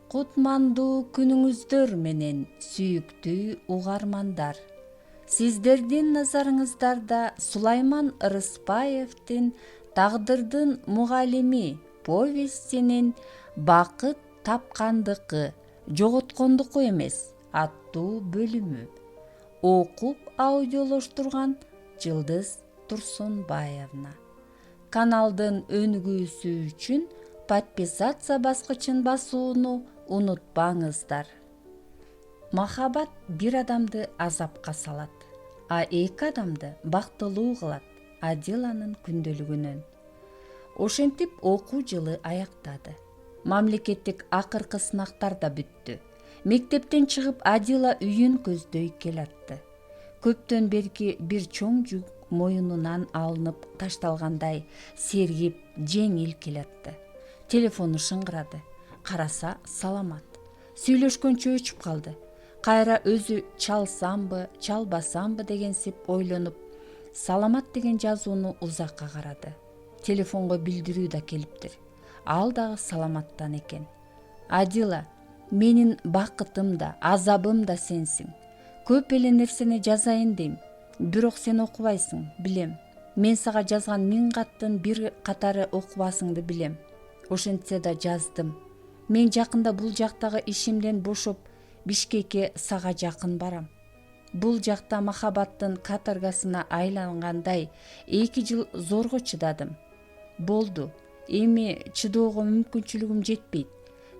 Кутмандуу күнүңүздөр менен сүйүктүү угармандар. Сиздердин назарыңыздарда Сулайман Рыспаевдин «Тагдырдын мугалими» повестинин «Бакыт тапкандыкы, жоготкондуку эмес» аттуу бөлүмү. Окуп аудиолоштурган Жылдыз Турсунбаевна. Каналдын өнүгүүсү үчүн подписаться баскычын басууну унутпаңыздар. Махабат бир адамды азапка салат, а эки адамды бактылуу кылат. Адиланын күндөлүгүнөн. Ошентип окуу жылы аяктады. Мамлекеттик акыркы сынактар да бүттү. Мектептен чыгып Адила үйүн көздөй келатты. Көптөн берки бир чоң жүк моюнунан алынып ташталгандай сергип, жеңил келатты. Телефону шыңгырады. Караса саламат. Сүйлөшкөнчө өчүп калды. Кайра өзү чалсамбы, чалбасамбы дегенсип ойлонуп, саламат деген жазууну узакка карады. Телефонго билдирүү да келиптир. Ал дагы саламаттан экен. Адила, менин бакытым да, азабым да сенсиң. Көп эле нерсени жазайын дейм, бирок сен окубайсың, билем. Мен сага жазган 1000 каттын бир катары окубасыңды билем. Ошентсе да жаздым. Мен жакында бул жактагы ишимден бошоп, Бишкекке сага жакын барам. Бул жакта махабаттын каторгасына айлангандай 2 жыл зорго чыдадым. Болду. Эми чыдоого мүмкүнчүлүгүм жетпейт.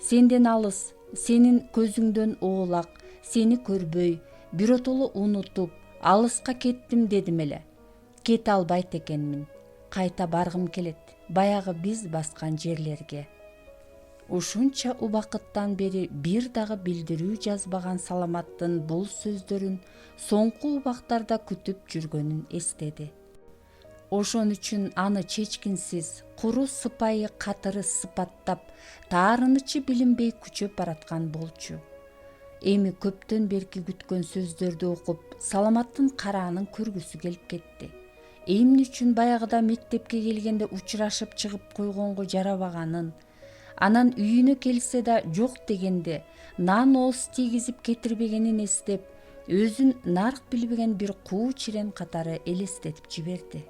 Сенден алыс, сенин көзүңдөн оолак, сени көрбөй, биротоло унутуп, алыска кеттим дедим эле. Кете албайт экенмин. Кайта баргым келет, баягы биз баскан жерлерге. Ушунча убакыттан бери бир дагы билдирүү жазбаган Саламаттын бул сөздөрүн соңку убактарда күтүп жүргөнүн эстеди. Ошон үчүн аны чечкинсиз, куру сыпайы катыры сыпаттап, таарынычы билинбей күчөп бараткан болчу. Эми көптөн берки күткөн сөздөрдү окуп, Саламаттын караанын көргүсү келип кетти. Эмне үчүн баягыда мектепке келгенде учурашып чыгып койгонго жарабаганын, анан үйүнө келсе да жок дегенде нан ооз тийгизип кетирбегенин эстеп, өзүн нарк билбеген бир куу чирен катары элестетип жиберди.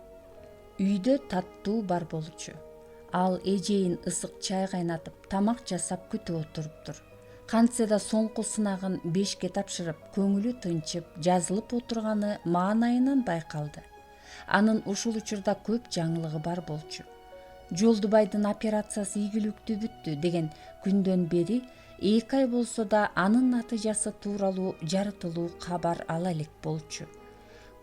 Үйдө таттуу бар болчу. Ал эжейин ысык чай кайнатып, тамак жасап күтүп отуруптур. Кантсе да соңку сынагын 5 тапшырып, көңүлү тынчып, жазылып отурганы маанайынан байкалды. Анын ушул учурда көп жаңылыгы бар болчу. Жолдубайдын операциясы ийгиликтүү бүттү деген күндөн бери 2 ай болсо да анын натыйжасы тууралуу жарытылуу кабар ала элек болчу.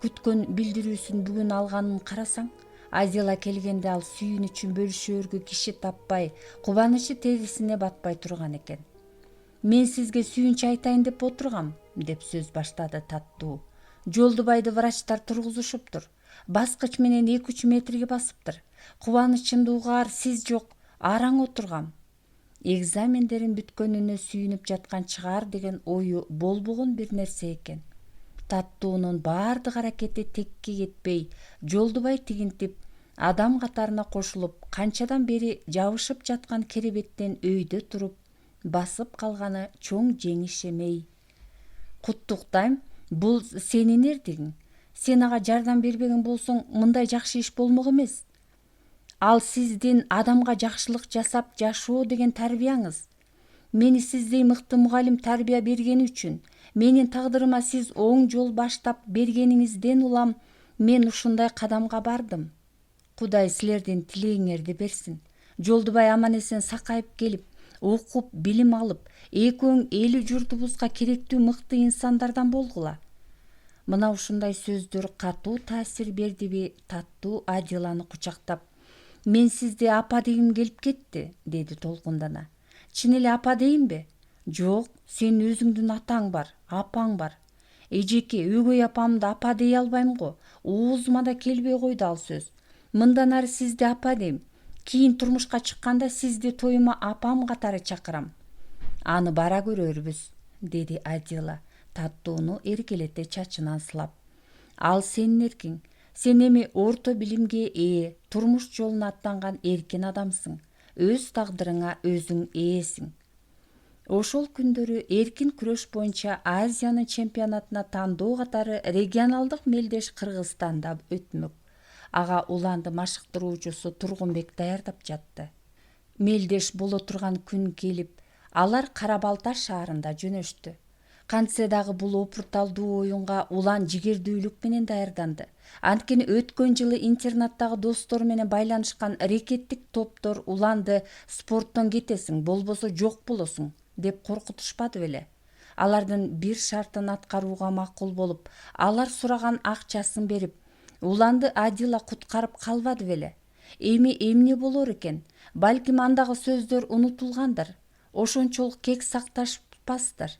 Күткөн билдирүүсүн бүгүн алганын карасаң, Адила келгенде ал сүйүнүчүн бөлүшөөргө киши таппай, кубанычы терисине батпай турган экен. Мен сизге сүйүнчү айтайын деп отургам, деп сөз баштады таттуу. Жолдубайды врачтар тургузушуптур. Баскыч менен 2-3 метрге басыптыр. Кубанычымды угаар, сиз жок, араң отургам. Экзамендерин бүткөнүнө сүйүнүп жаткан чыгар деген ою болбогон бир нерсе экен. Таттуунун баардык аракети текке кетпей, Жолдубай тигинтип, адам катарына кошулуп, канчадан бери жабышып жаткан керебеттен өйдө туруп, басып калганы чоң жеңиш эмей. Куттуктайм, бул сенин эрдигиң. Сен ага жардам бербеген болсоң, мындай жакшы иш болмок эмес. Ал сиздин адамга жакшылык жасап жашоо деген тарбияңыз. Мени сиздей мыкты мугалим тарбия бергени үчүн, менин тагдырыма сиз оң жол баштап бергениңизден улам мен ушундай кадамга бардым. Кудай силердин тилегиңерди берсин. Жолдубай аман эсен сакайып келип, окуп, билим алып, экөөң эли журтубузга керектүү мыкты инсандардан болгула. Мына ушундай сөздөр катуу таасир бердиби? Таттуу Адиланы кучактап, мен сизди апа дегим келип кетти, деди толкундана. Чын эле апа дейинби? Жок, сен өзүңдүн атаң бар, апаң бар. Эжеке, өгөй апамды апа дей албайм го. Оозума да келбей койду ал сөз. Мындан ары сизди апа дейм. Кийин турмушка чыкканда сизди тоюма апам катары чакырам. Аны бара көрөрбүз, деди Адила, таттууну эркелете чачынан сылап. Ал сенин эркиң. Сен эми орто билимге ээ, турмуш жолуна аттанган эркин адамсың. Өз тагдырыңа өзүң ээсиң. Ошол күндөрү эркин күрөш боюнча Азиянын чемпионатына тандоо катары регионалдык мелдеш Кыргызстанда өтмөк. Ага уланды машыктыруучусу Тургунбек даярдап жатты. Мелдеш боло турган күн келип, алар Кара Балта шаарында жөнөштү. Кантсе дагы бул опурталдуу оюнга улан жигердүүлүк менен даярданды. Анткени өткөн жылы интернаттагы достору менен байланышкан рекеттик топтор уланды спорттон кетесиң, болбосо жок болосуң деп коркутушпады беле. Алардын бир шартын аткарууга макул болуп, алар сураган акчасын берип, уланды Адила куткарып калбады беле. Эми эмне болор экен? Балким андагы сөздөр унутулгандыр. Ошончолук кек сакташпастыр.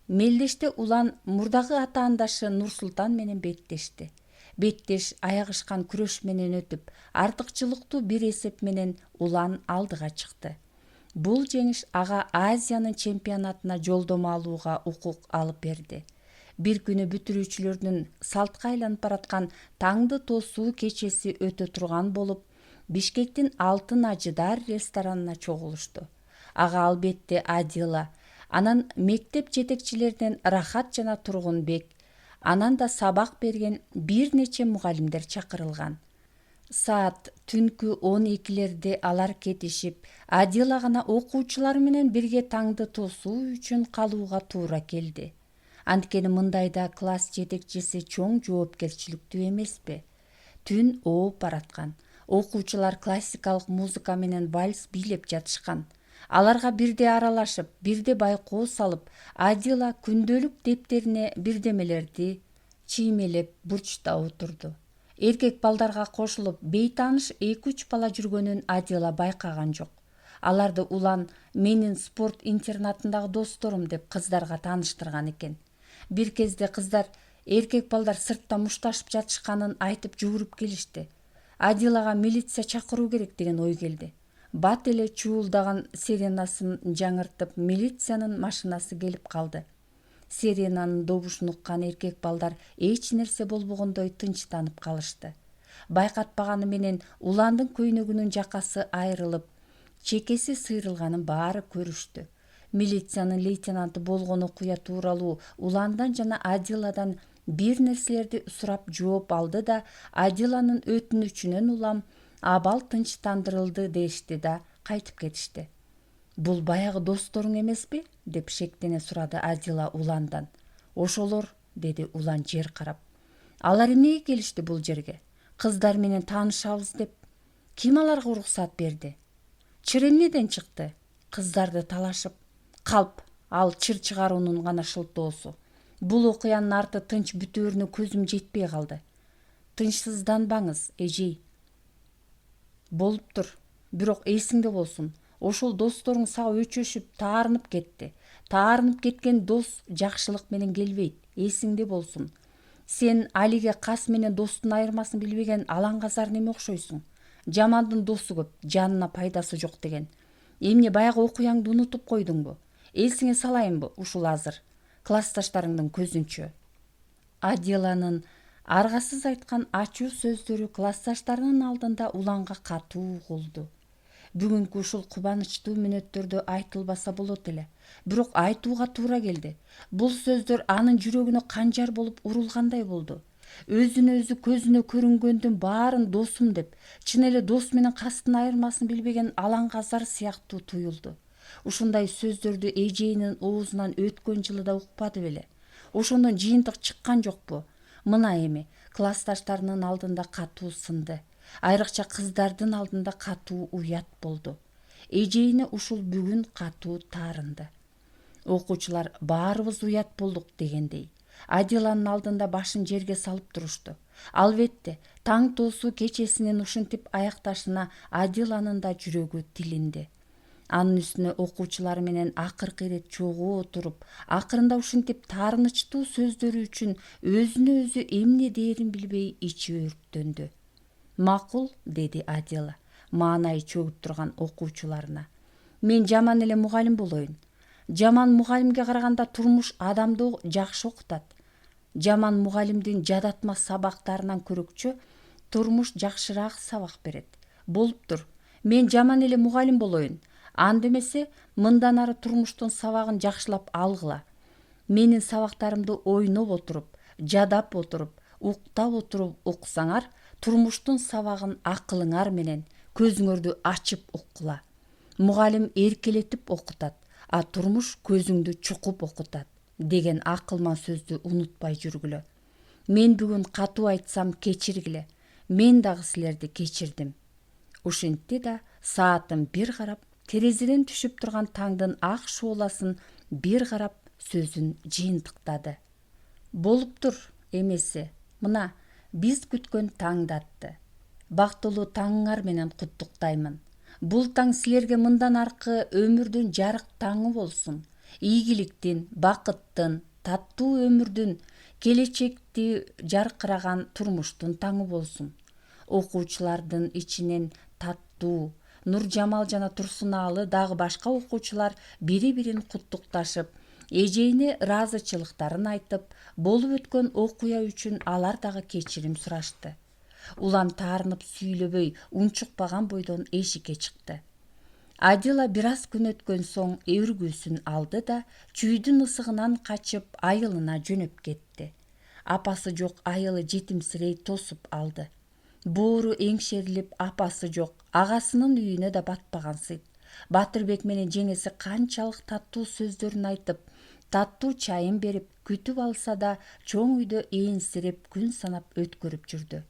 Мелдеште улан мурдагы атаандашы Нурсултан менен беттешти. Беттеш аягышкан күрөш менен өтүп, артыкчылыктуу бир эсеп менен улан алдыга чыкты. Бул жеңиш ага Азиянын чемпионатына жолдомо алууга укук алып берди. Бир күнү бүтүрүүчүлөрдүн салтка айланып бараткан таңды тосуу кечеси өтө турган болуп, Бишкектин Алтын Ажыдар ресторанына чогулушту. Ага албетте Адила, анан мектеп жетекчилеринен Рахат жана Тургунбек, анан да сабак берген бир нече мугалимдер чакырылган. Саат түнкү 12-лерде алар кетишип, Адила гана окуучулар менен бирге таңды тосуу үчүн калууга туура келди. Анткени мындайда класс жетекчиси чоң жоопкерчиликтүү эмеспи? Түн ооп бараткан. Окуучулар классикалык музыка менен вальс бийлеп жатышкан. Аларга бирде аралашып, бирде байкоо салып, Адила күндөлүк дептерине бирдемелерди чиймелеп бурчта отурду. Эркек балдарга кошулуп бейтааныш 2-3 бала жүргөнүн Адила байкаган жок. Аларды улан менин спорт интернатындагы досторум деп кыздарга тааныштырган экен. Бир кезде кыздар эркек балдар сыртта мушташып жатышканын айтып жүгүрүп келишти. Адилага милиция чакыруу керек деген ой келди. Бат эле чуулдаган сиренасын жаңыртып, милициянын машинасы келип калды. Сиренанын добушун уккан эркек балдар эч нерсе болбогондой тынчтанып калышты. Байкатпаганы менен уландын көйнөгүнүн жакасы айрылып, чекеси сыйрылганын баары көрүштү. Милициянын лейтенанты болгон окуя тууралуу уландан жана Адиладан бир нерселерди сурап жооп алды да, Адиланын өтүнүчүнөн улам абал тынчтандырылды дешти да кайтып кетишти. Бул баягы досторуң эмеспи? Деп шектене сурады Адила уландан. Ошолор, деди улан жер карап. Алар эмнеге келишти бул жерге? Кыздар менен таанышабыз деп. Ким аларга уруксат берди? Чыр эмнеден чыкты? Кыздарды талашып. Калп, ал чыр чыгаруунун гана шылтоосу. Бул окуянын арты тынч бүтөөрүнө көзүм жетпей калды. Тынчсызданбаңыз, эжей. Болуптур, бирок эсиңде болсун. Ошол досторуң сага өчөшүп, таарынып кетти. Таарынып кеткен дос жакшылык менен келбейт, эсиңде болсун. Сен Алиге кас менен достун айырмасын билбеген алаңгазар неме окшойсуң. Жамандын досу көп, жанына пайдасы жок деген. Эмне баягы окуяңды унутуп койдуңбу? Эсиңе салайынбы ушул азыр? Классташтарыңдын көзүнчө. Адиланын аргасыз айткан ачуу сөздөрү классташтарынын алдында уланга катуу угулду. Бүгүнкү ушул кубанычтуу мүнөттөрдө айтылбаса болот эле, бирок айтууга туура келди. Бул сөздөр анын жүрөгүнө канжар болуп урулгандай болду. Өзүнө өзү көзүнө көрүнгөндүн баарын досум деп, чын эле дос менен кастын айырмасын билбеген алаңгазар сыяктуу туюлду. Ушундай сөздөрдү эжейинин оозунан өткөн жылы да укпады беле. Ошондон жыйынтык чыккан жокпу? Мына эми классташтарынын алдында катуу сынды. Айрыкча кыздардын алдында катуу уят болду. Эжейине ушул бүгүн катуу таарынды. Окуучулар баарыбыз уят болдук дегендей. Адиланын алдында башын жерге салып турушту. Албетте, таң тоосуу кечесинин ушинтип аякташына Адиланын да жүрөгү тилинди. Анын үстүнө окуучулар менен акыркы ирет чогуу отуруп, акырында ушинтип таарынычтуу сөздөрү үчүн өзүнө өзү эмне дээрин билбей ичи өрттөндү. Макул, деди Адила, маанайы чөгүп турган окуучуларына. Мен жаман эле мугалим болоюн. Жаман мугалимге караганда турмуш адамды жакшы окутат. Жаман мугалимдин жадатма сабактарынан көрөкчө турмуш жакшыраак сабак берет. Болуптур, мен жаман эле мугалим болоюн. Анда эмесе мындан ары турмуштун сабагын жакшылап алгыла. Менин сабактарымды ойноп отуруп, жадап отуруп, уктап отуруп уксаңар, турмуштун сабагын акылыңар менен, көзүңөрдү ачып уккула. Мугалим эркелетип окутат, а турмуш көзүңдү чукуп окутат деген акылман сөздү унутпай жүргүлө. Мен бүгүн катуу айтсам кечиргиле. Мен дагы силерди кечирдим. Ушинтти да саатын бир карап, терезеден түшүп турган таңдын ак шууласын бир карап, сөзүн жыйынтыктады. Болуптур эмеси, мына биз күткөн таң да атты. Бактылуу таңыңар менен куттуктаймын. Бул таң силерге мындан аркы өмүрдүн жарык таңы болсун. Ийгиликтин, бакыттын, таттуу өмүрдүн, келечекти жаркыраган турмуштун таңы болсун. Окуучулардын ичинен Таттуу, Нуржамал жана Турсунаалы дагы башка окуучулар бири-бирин куттукташып, эжейине ыраазычылыктарын айтып, болуп өткөн окуя үчүн алар дагы кечирим сурашты. Улам таарынып сүйлөбөй, унчукпаган бойдон эшикке чыкты. Адила бир аз күн өткөн соң өргүүсүн алды да чүйдүн ысыгынан качып айылына жөнөп кетти. Апасы жок айылы жетимсирей тосуп алды. Боору эңшерилип, апасы жок, агасынын үйүнө да батпагансыйт. Батырбек менен жеңеси канчалык таттуу сөздөрүн айтып, таттуу чайын берип, күтүп алса да, чоң үйдө ээнсиреп күн санап өткөрүп жүрдү.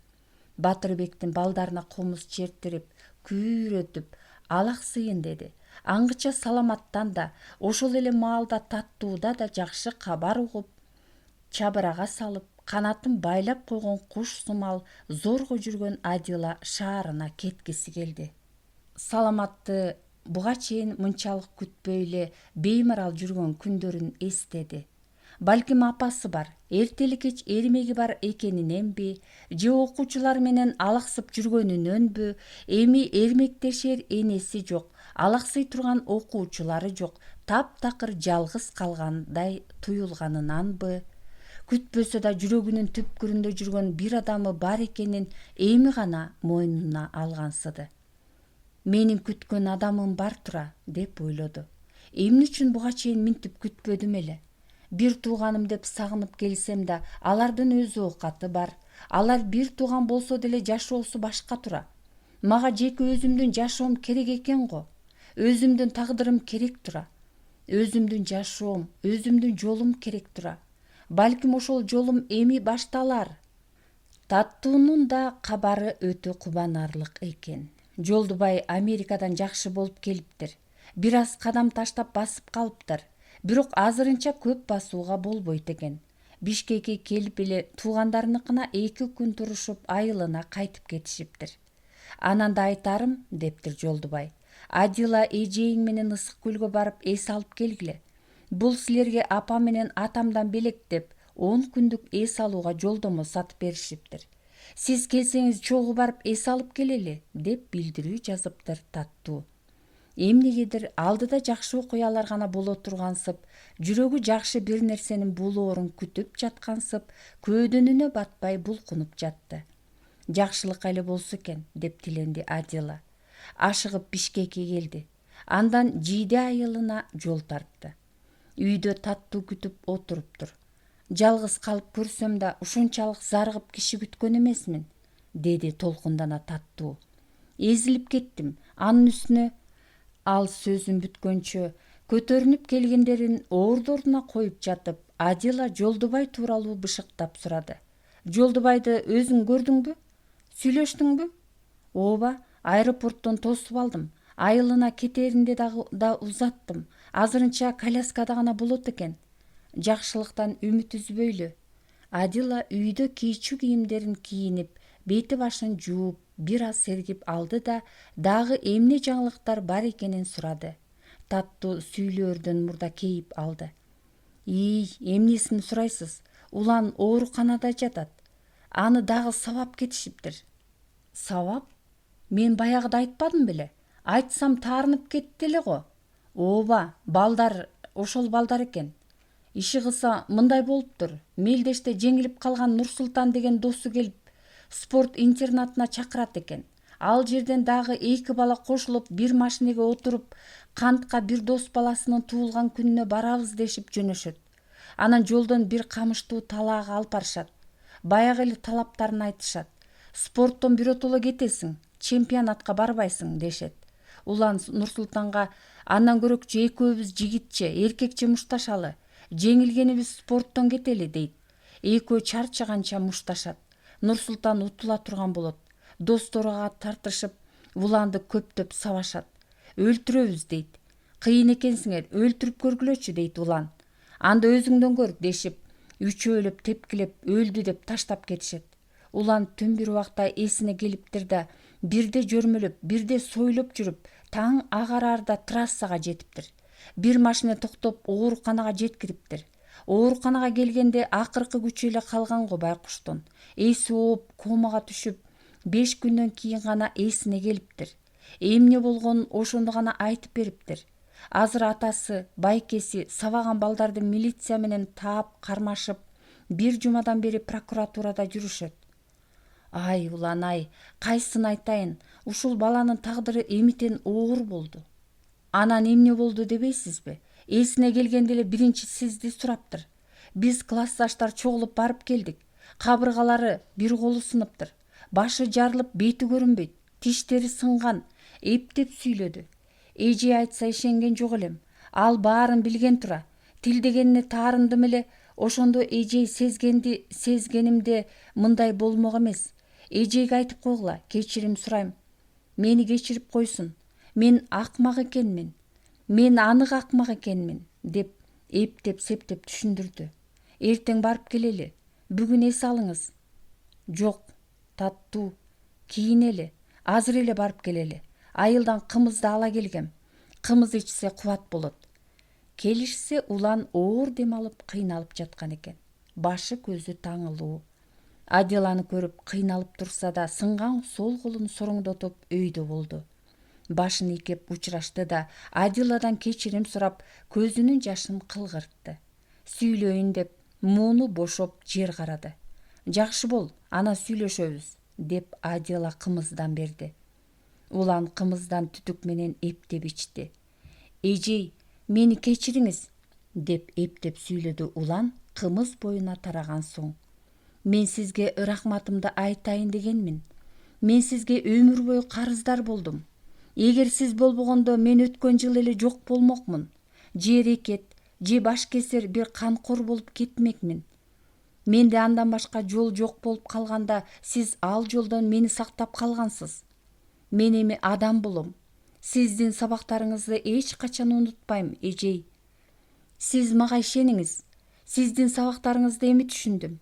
Батырбектин балдарына комуз чертирип, күйрөтүп, алаксыйын деди. Аңгыча саламаттан да, ошол эле маалда Таттууда да жакшы кабар угуп, чабырага салып, канатын байлап койгон куш сумал зорго жүргөн Адила шаарына кеткиси келди. Саламатты буга чейин мынчалык күтпөй эле беймарал жүргөн күндөрүн эстеди. Балким апасы бар, эртели кеч эрмеги бар экениненби, же окуучулар менен алаксып жүргөнүнөнбү, эми эрмектешер энеси жок, алаксый турган окуучулары жок, таптакыр жалгыз калгандай туюлганынанбы, күтпөсө да жүрөгүнүн түпкүрүндө жүргөн бир адамы бар экенин эми гана мойнуна алгансыды. Менин күткөн адамым бар тура, деп ойлоду. Эмне үчүн буга чейин минтип күтпөдүм эле? Бир тууганым деп сагынып келсем да, алардын өз оокаты бар. Алар бир тууган болсо деле жашоосу башка тура. Мага жеке өзүмдүн жашоом керек экен го. Өзүмдүн тагдырым керек тура. Өзүмдүн жашоом, өзүмдүн жолум керек тура. Балким ошол жолум эми башталар. Таттуунун да кабары өтө кубанарлык экен. Жолдубай Америкадан жакшы болуп келиптир. Бир аз кадам таштап басып калыптыр. Бирок азырынча көп басууга болбойт экен. Бишкекке келип эле туугандарыныкына 2 күн турушуп, айылына кайтып кетишиптир. Анан да айтарым, дептир Жолдубай. Адила эжеиң менен ысык көлгө барып эс алып келгиле. Бул силерге апам менен атамдан белек деп 10 күндүк эс алууга жолдомо сатып беришиптир. Сиз келсеңиз чогуу барып эс алып келели, деп билдирүү жазыптыр Таттуу. Эмнегедир алдыда жакшы окуялар гана боло тургансып, жүрөгү жакшы бир нерсенин болоорун күтүп жаткансып, көөдөнүнө батпай булкунуп жатты. Жакшылык эле болсо экен, деп тиленди Адила. Ашыгып Бишкекке келди. Андан Жийде айылына жол тартты. Үйдө Таттуу күтүп отуруптур. Жалгыз калып көрсөм да ушунчалык зарыгып киши күткөн эмесмин, деди толкундана Таттуу. Эзилип кеттим. Анын үстүнө ал сөзүн бүткөнчө көтөрүнүп келгендерин орду-ордуна коюп жатып, Адила Жолдубай тууралуу бышыктап сурады. Жолдубайды өзүң көрдүңбү? Сүйлөштүңбү? Ооба, аэропорттон тосуп алдым. Айылына кетеринде да узаттым. Азырынча коляскада гана болот экен. Жакшылыктан үмүт үзбөйлү. Адила үйдө кийчү кийимдерин кийинип, бети башын жууп, бир аз сергип алды да дагы эмне жаңылыктар бар экенин сурады. Таттуу сүйлөөрдөн мурда кейип алды. Эмнесин сурайсыз? Улан ооруканада жатат. Аны дагы сабап кетишиптир. Сабап? Мен баягыда айтпадым беле? Айтсам таарынып кетти эле го. Ооба, балдар, ошол балдар экен. Иши кылса мындай болуптур. Мелдеште жеңилип калган Нурсултан деген досу келип, спорт интернатына чакырат экен. Ал жерден дагы 2 бала кошулуп бир машинеге отуруп кантка бир дос баласынын туулган күнүнө барабыз дешип жөнөшөт. Анан жолдон бир камыштуу талаага алып барышат. Баягы эле талаптарын айтышат. Спорттон биротоло кетесиң, чемпионатка барбайсың дешет. Улан Нурсултанга андан көрөкчү экөөбүз жигитче, эркекче мушташалы, жеңилгенибиз спорттон кетели дейт. Экөө чарчаганча мушташат. Нурсултан утула турган болот. Достору тартышып, Уланды көптөп сабашат. Өлтүрөбүз дейт. Кыйын экенсиңер, өлтүрүп көргүлөчү дейт Улан. Анда өзүңдөн көр дешип, үчөөлөп тепкилеп, өлдү деп таштап кетишет. Улан түн бир убакта эсине келиптир да, бирде жөрмөлөп, бирде сойлоп жүрүп, таң агараарда трассага жетиптир. Бир машина токтоп, ооруканага жеткириптир. Ооруканага келгенде акыркы күчү эле калган го байкуштун. Эси ооп, комага түшүп, 5 күндөн кийин гана эсине келиптир. Эмне болгонун ошондо гана айтып бериптир. Азыр атасы, байкеси сабаган балдарды милиция менен таап кармашып, бир жумадан бери прокуратурада жүрүшөт. Ай, Улан, ай, кайсын айтайын, ушул баланын тагдыры эмитен оор болду. Анан эмне болду дебейсизби? Эсине келгенде эле биринчи сизди сураптыр. Биз классташтар чогулуп барып келдик. Кабыргалары, бир колу сыныптыр. Башы жарылып, бети көрүнбөйт. Тиштери сынган, эптеп сүйлөдү. Эже айтса ишенген жок элем. Ал баарын билген тура. Тилдегенине таарындым эле. Ошондо эжей сезгенимде мындай болмок эмес. Эжейге айтып койгула, кечирим сурайм. Мени кечирип койсун. Мен акмак экенмин. Мен анык акмак экенмин, деп эптеп септеп түшүндүрдү. Эртең барып келели. Бүгүн эс алыңыз. Жок, таттуу. Кийинели. Азыр эле барып келели. Айылдан кымызды ала келгем. Кымыз ичсе кубат болот. Келишсе Улан оор дем алып кыйналып жаткан экен. Башы көзү таңылуу. Адиланы көрүп кыйналып турса да, сынган сол колун сороңдотуп өйдө болду. Башын ийкеп учурашты да, Адиладан кечирим сурап, көзүнүн жашын кылгыртты. Сүйлөйүн деп, мууну бошоп жер карады. Жакшы бол, анан сүйлөшөбүз, деп Адила кымыздан берди. Улан кымыздан түтүк менен эптеп ичти. Эжей, мени кечириңиз, деп эптеп сүйлөдү Улан кымыз боюна тараган соң. Мен сизге рахматымды айтайын дегенмин. Мен сизге өмүр бою карыздар болдум. Эгер сиз болбогондо мен өткөн жылы эле жок болмокмун. Же эрекет, же башкесер бир канкор болуп кетмекмин. Менде андан башка жол жок болуп калганда сиз ал жолдон мени сактап калгансыз. Мен эми адам болом. Сиздин сабактарыңызды эч качан унутпайм, эжей. Сиз мага ишениңиз. Сиздин сабактарыңызды эми түшүндүм.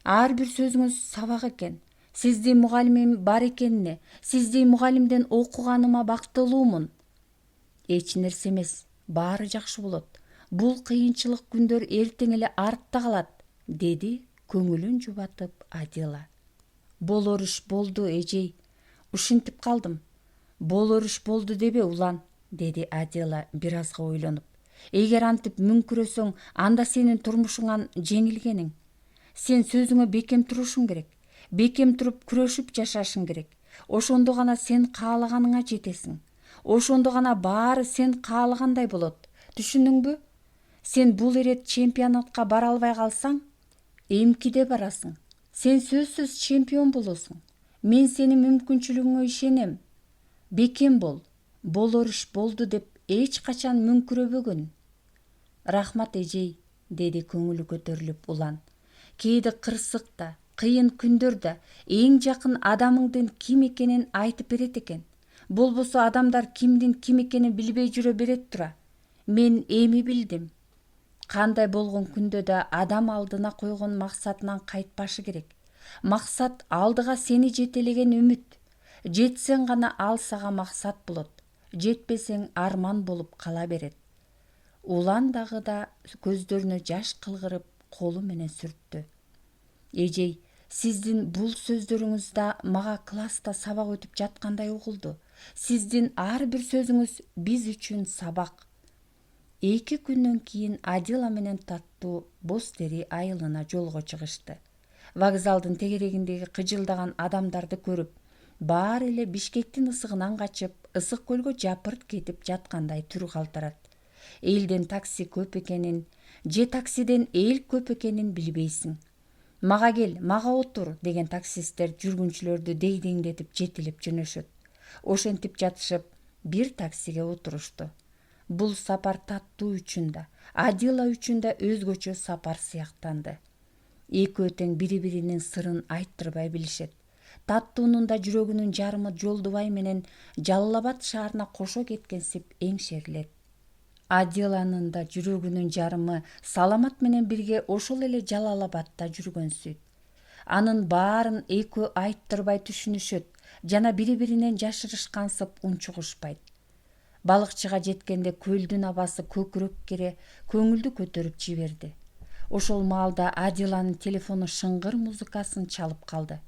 Ар бир сөзүңүз сабак экен. Сиздин мугалимим бар экенине, сиздин мугалимден окуганыма бактылуумун. Эч нерсе эмес, баары жакшы болот. Бул кыйынчылык күндөр эртең эле артта калат, деди көңүлүн жубатып Адила. Болор иш болду, эжей. Ушинтип калдым. Болор иш болду дебе, Улан, деди Адила бир азга ойлонуп. Эгер антип мүңкүрөсөң, анда сенин турмушуңан жеңилгениң. Сен сөзүңө бекем турушуң керек. Бекем туруп күрөшүп жашашың керек. Ошондо гана сен каалаганыңа жетесиң. Ошондо гана баары сен каалагандай болот. Түшүндүңбү? Сен бул ирет чемпионатка бара албай калсаң, эмкиде барасың. Сен сөзсүз чемпион болосуң. Мен сенин мүмкүнчүлүгүңө ишенем. Бекем бол. Болор иш болду деп эч качан мүңкүрөбөгөн. Рахмат, эжей, деди көңүлү көтөрүлүп Улан. Кээде кырсык да, кыйын күндөрдө эң жакын адамыңдын ким экенин айтып берет экен. Болбосо адамдар кимдин ким экенин билбей жүрө берет тура. Мен эми билдим. Кандай болгон күндө да адам алдына койгон максатынан кайтпашы керек. Максат алдыга сени жетелеген үмүт. Жетсең гана ал сага максат болот. Жетпесең арман болуп кала берет. Улан дагы да көздөрүнө жаш кылгырып колу менен сүрттү. Эжей, сиздин бул сөздөрүңүз да мага класста сабак өтүп жаткандай угулду. Сиздин ар бир сөзүңүз биз үчүн сабак. 2 күндөн кийин Адила менен Таттуу Бостери айылына жолго чыгышты. Вокзалдын тегерегиндеги кыжылдаган адамдарды көрүп, баары эле Бишкектин ысыгынан качып, ысык көлгө жапырт кетип жаткандай түрү калтырат. Элден такси көп экенин же таксиден эл көп экенин билбейсиң. Мага кел, мага отур деген таксисттер жүргүнчүлөрдү дейдеңдетип жетелеп жөнөшөт. Ошентип жатышып, бир таксиге отурушту. Бул сапар Таттуу үчүн да, Адила үчүн да өзгөчө сапар сыяктанды. Экөө тең бири-биринин сырын айттырбай билишет. Таттуунун да жүрөгүнүн жарымы Жолдубай менен Жалал Абад шаарына кошо кеткенсип эңшерилет. Адиланын да жүрөгүнүн жарымы Саламат менен бирге ошол эле Жалал Абадта жүргөнсүйт. Анын баарын экөө айттырбай түшүнүшөт жана бири-биринен жашырышкансып унчугушпайт. Балыкчыга жеткенде көлдүн абасы көкүрөк кере көңүлдү көтөрүп жиберди. Ошол маалда Адиланын телефону шыңгыр музыкасын чалып калды.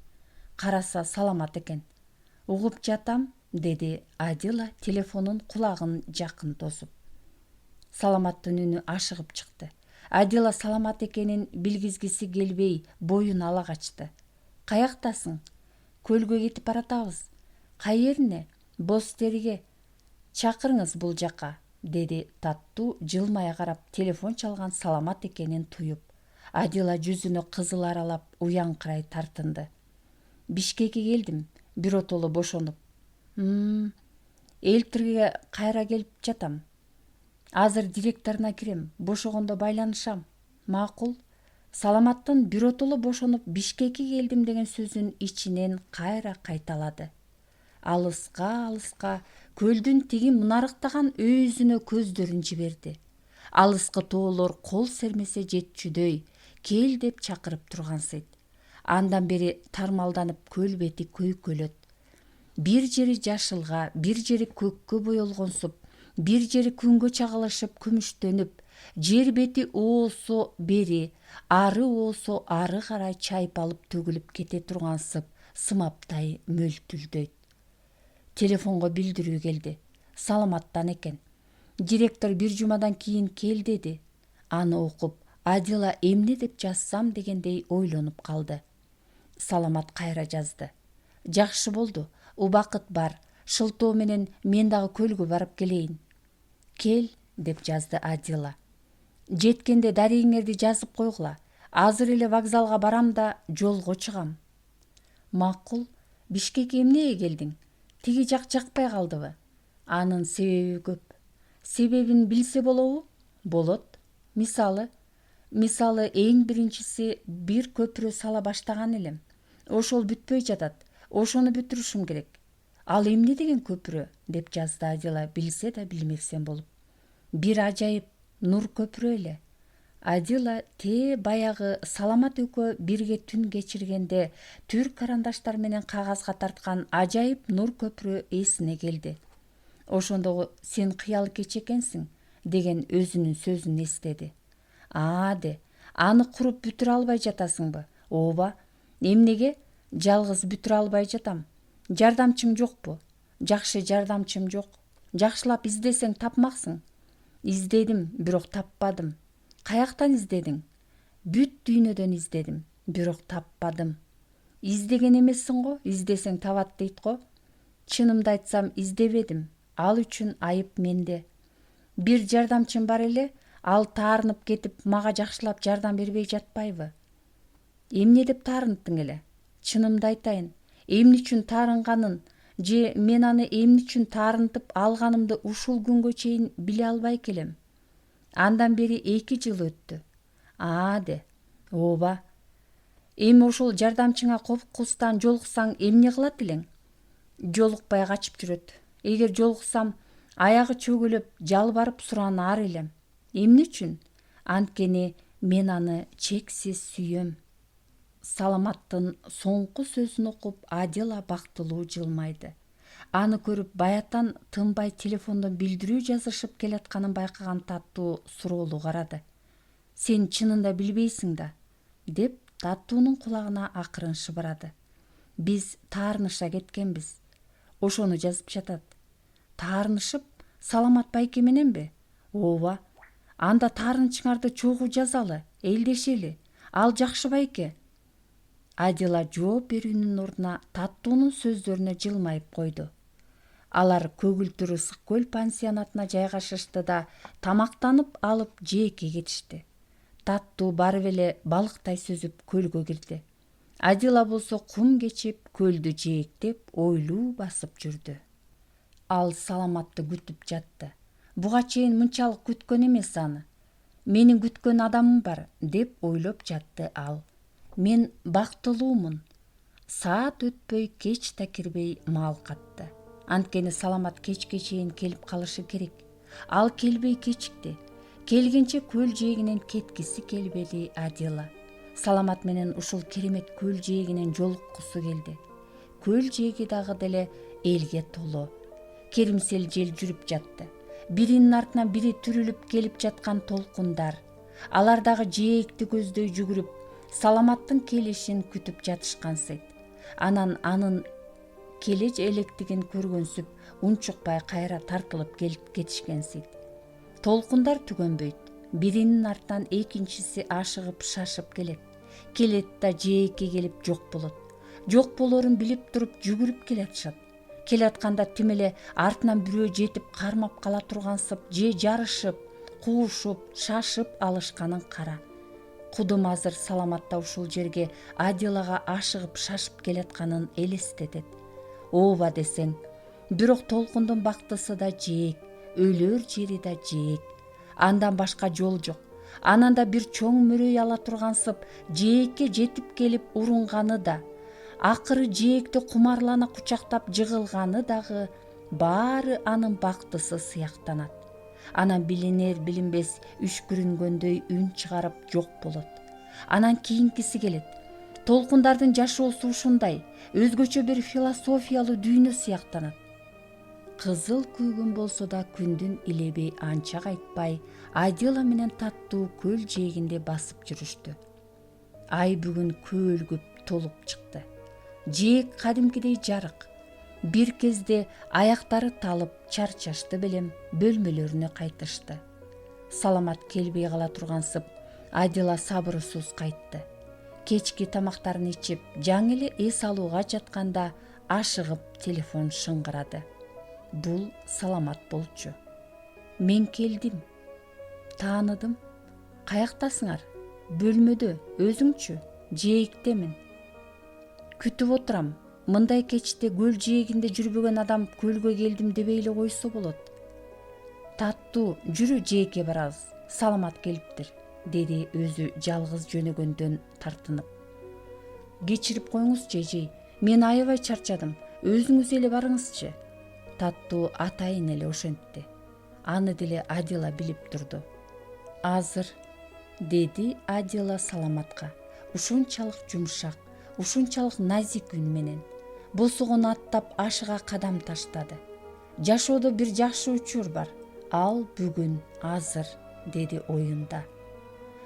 Караса Саламат экен. «Угуп жатам», деди Адила телефонун кулагын жакын тосуп. Саламаттын үнү ашыгып чыкты. Адила Саламат экенин билгизгиси келбей боюн ала качты. «Каяктасың?» «Көлгө кетип баратабыз». «Каерине?» «Бостериге». «Чакырыңыз бул жака», деди Таттуу жылмая карап телефон чалган Саламат экенин туюп. Адила жүзүнө кызыл аралап уяңкырай тартынды. «Бишкекке келдим, биротоло бошонуп». «Элтирге кайра келип жатам. Азыр директоруна кирем, бошогондо байланышам». «Макул». Саламаттын биротоло бошонуп Бишкекке келдим деген сөзүн ичинен кайра кайталады. Алыска көлдүн тиги мунарыктаган өзүнө көздөрүн жиберди. Алыскы тоолор кол сермесе жетчүдөй кел деп чакырып тургансыйт. Андан бери тармалданып көл бети көйкөлөт. Бир жери жашылга, бир жери көккө боелгонсуп, бир жери күнгө чагылышып күмүштөнүп, жер бети оосо бери, ары оосо ары карай чайпалып төгүлүп кете тургансып сымаптай мөлтүлдөйт. Телефонго билдирүү келди. Саламаттан экен. «Директор бир жумадан кийин кел деди». Аны окуп, Адила эмне деп жазсам дегендей ойлонуп калды. Саламат кайра жазды. «Жакшы болду, убакыт бар. Шылтоо менен мен дагы көлгө барып келейин». «Кел», деп жазды Адила. «Жеткенде дарегиңерди жазып койгула. Азыр эле вокзалга барам да жолго чыгам». «Макул. Бишкекке эмнеге келдиң? Тиги жак жакпай калдыбы?» «Анын себеби көп». «Себебин билсе болобу?» «Болот. Мисалы эң биринчиси бир көпүрө сала баштаган элем. Ошол бүтпөй жатат. Ошону бүтүрүшүм керек». «Ал эмне деген көпүрө?» деп жазды Адила билсе да билмексен болуп. «Бир ажайып нур көпүрө эле». Адила баягы Саламат экөө бирге түн кечиргенде түр карандаштар менен кагазга тарткан ажайып нур көпүрө эсине келди. «Ошондогу сен кыял кечи экенсиң» деген өзүнүн сөзүн эстеди. «Де, аны куруп бүтүрө албай жатасыңбы?» «Ооба». «Эмнеге?» «Жалгыз бүтүрө албай жатам. Жардамчың жокпу?» «Жакшы жардамчым жок». «Жакшылап издесең тапмаксың». «Издедим, бирок таппадым». «Каяктан издедиң?» «Бүт дүйнөдөн издедим, бирок таппадым». «Издеген эмессиң го, издесең табат дейт го». «Чынымды айтсам, издебедим. Ал үчүн айып менде». «Бир жардамчым бар эле, ал таарынып кетип, мага жакшылап жардам бербей жатпайбы?» «Эмне деп таарынттың эле?» «Чынымды айтайын, эмне үчүн таарынганын же мен аны эмне үчүн таарынтып алганымды ушул күнгө чейин биле албай келем». «Андан бери 2 жыл өттү». «Де». «Ооба». «Эми ошол жардамчыңа кокустан жолуксаң эмне кылат элең?» «Жолукпай качып жүрөт. Эгер жолуксам, аягы чөгөлөп, жалбарып суранаар элем». «Эмне үчүн?» «Анткени мен аны чексиз сүйөм». Саламаттын соңку сөзүн окуп Адила бактылуу жылмайды. Аны көрүп баятан тынбай телефондон билдирүү жазышып келатканын байкаган Таттуу суроолуу карады. «Сен чынында билбейсиң да?» деп Таттуунун кулагына акырын шыбырады. «Биз таарыныша кеткенбиз. Ошону жазып жатат». «Таарынышып? Саламат байке мененби?» «Ооба». «Анда таарынычыңарды чогуу жазалы, элдешели. Ал жакшы байке». Адила жооп берүүнүн ордуна Таттуунун сөздөрүнө жылмайып койду. Алар Көгүлтүр ысык көл пансионатына жайгашышты да тамактанып алып жээкке кетишти. Таттуу барып эле балыктай сүзүп көлгө кирди. Адила болсо кум кечип, көлдү жээктеп, ойлуу басып жүрдү. Ал Саламатты күтүп жатты. Буга чейин мынчалык күткөн эмес аны. Менин күткөн адамым бар, деп ойлоп жатты ал. Мен бактылуумун. Саат өтпөй, кеч да кирбей маал катты. Анткени Саламат кечке чейин келип калышы керек. Ал келбей кечикти. Келгенче көл жээгинен кеткиси келбеди Адила. Саламат менен ушул керемет көл жээгинен жолуккусу келди. Көл жээги дагы деле элге толо. Керимсел жел жүрүп жатты. Биринин артынан бири түрүлүп келип жаткан толкундар. Алар дагы жээкти көздөй жүгүрүп, Саламаттын келишин күтүп жатышкансыйт. Анан анын келе электигин көргөнсүп, унчукпай кайра тартылып келип кетишкенсийт. Толкундар түгөнбөйт. Биринин артынан экинчиси ашыгып шашып келет. Келет да жээкке келип жок болот. Жок болорун билип туруп жүгүрүп келатышат. Келатканда тим эле артынан бирөө жетип кармап кала тургансып, же жарышып, куушуп, шашып алышканын кара. Кудум азыр Саламатта ушул жерге Адилага ашыгып шашып келатканын элестетет. Ооба десең, бирок толкундун бактысы да жээк, өлөр жери да жээк. Андан башка жол жок. Анан да бир чоң мөрөй ала тургансып, жээкке жетип келип урунганы да, акыры жээкти кумарлана кучактап жыгылганы дагы баары анын бактысы сыяктанат. Анан билинер билинбес үшкүрүнгөндөй үн чыгарып жок болот. Анан кийинкиси келет. Толкундардын жашоосу ушундай, өзгөчө бир философиялуу дүйнө сыяктанат. Кызыл күйгүн болсо да күндүн илеби анча кайтпай, Адила менен Таттуу көл жээгинде басып жүрүштү. Ай бүгүн көөлгүп толуп чыкты. Жээк кадимкидей жарык. Бир кезде аяктары талып, чарчашты белем, бөлмөлөрүнө кайтышты. Саламат келбей кала тургансып, Адила сабырсыз кайтты. Кечки тамактарын ичип, жаңы эле эс алууга жатканда ашыгып телефон шыңгырады. Бул Саламат болчу. Мен келдим. Тааныдым. Каяктасыңар? Бөлмөдө, өзүңчү? Жээктемин. Күтүп отурам. Мындай кечте көл жээгинде жүрбөгөн адам көлгө келдим дебей эле койсо болот. Таттуу, жүрү жээкке барабыз. Саламат келиптир, деди өзү жалгыз жөнөгөндөн тартынып. Кечирип коюңузчу эжей, мен аябай чарчадым. Өзүңүз эле барыңызчы. Таттуу атайын эле ошентти. Аны деле Адила билип турду. Азыр, деди Адила Саламатка, ушунчалык жумшак, ушунчалык назик үн менен. Босогон аттап ашыга кадам таштады. Жашоодо бир жакшы учур бар. Ал бүгүн, азыр, деди оюнда.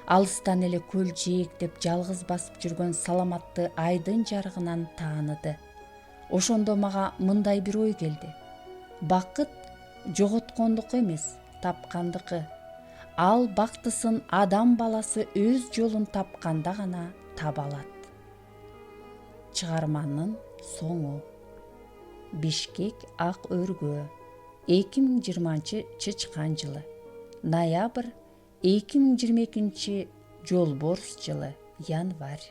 Алыстан эле көл жээктеп жалгыз басып жүргөн Саламатты айдын жарыгынан тааныды. Ошондо мага мындай бир ой келди. Бакыт жоготкондук эмес, тапкандыкы. Ал бактысын адам баласы өз жолун тапканда гана таба алат. Чыгарманын соңу. Бишкек ак өргөө. 2020 чычкан жылы. Ноябрь 2022 жолборс жылы. Январь.